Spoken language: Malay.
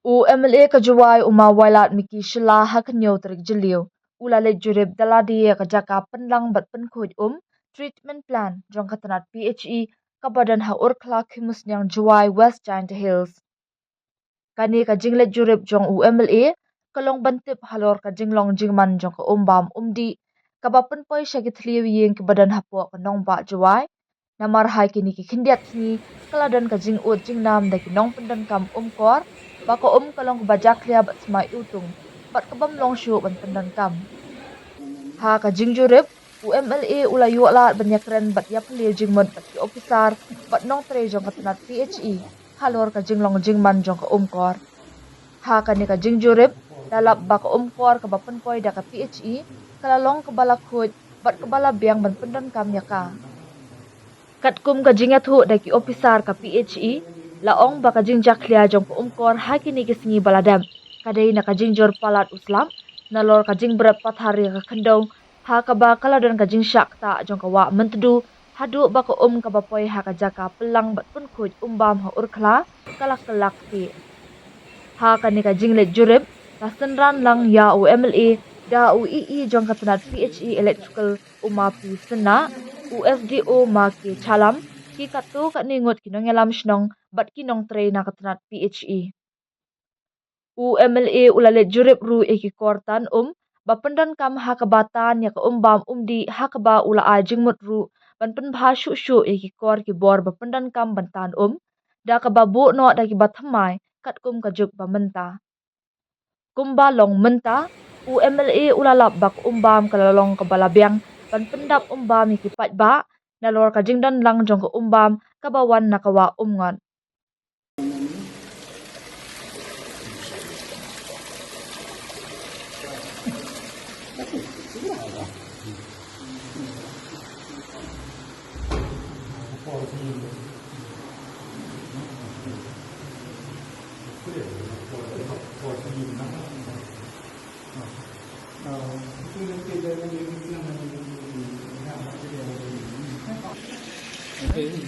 UMLA kajuai uma wailat miki shila hakanyo terik jeliu. Ulale jurib daladi kajaka penlang bat penkuj treatment plan jong katanat PHE kabadan ha urkla kimus nyang juai West Giant Hills. Kani ka jinglet jurib jong UMLA kalong bantip halor ka jinglong jingman jong ka umbam umdi kabapen poi syagit liu ying kabadan hapo kanong ba juai namar hai kini ki kindiat kini kaladan ka jing ut jingnam da kinong pendan kam kor bako kalong bajak lia bat semai utung bat kabam long shu ban pendan kam ha ka jing jurib UMLA ulayu alat banyakren bat yap liu jingmon bat ki ofisar bat nong tre jong katanat PHE halor ka jinglong jingman jong ka kor ha ka ni ka jing jurib dalap bako kor ka bapen poi da ka PHE kalalong kabala khut bat kabala biang ban pendan kam yaka katkum ka jingat hu da ki ofisar ka PHE laong baka jingjak lia jong ko kor hakini kisingi baladam kadai na ka jingjor palat uslam nalor ka jing berat pathari ka khandong ha ka ba kaladan ka jing syak ta jong ka wa mentedu hadu baka ka bapoi ha ka jaka pelang bat pun khuj bam ha urkhla kalak ti ha ka ni ka jinglet jurib ta senran lang ya UMLA da UEE jong ka tanat PHE electrical umapi sena USDO ma ki chalam ki katu ka ningot kinong yalam shnong bat kinong tre na katanat PHE. UMLA ulalet jurib ru eki kortan bapendan kam hakabatan ya ka bam umdi hakaba ula a jingmut ru ban pen bha shu eki kor ki bor bapendan kam bantan da ka babu no da ki bathamai katkum ka juk ba menta. Kumba long menta UMLA ulalap bak bam kalalong ka balabiang ban pendap bam eki pat ba nalor ka jingdan lang jong ka bam kabawan nakawa ngon. Okay,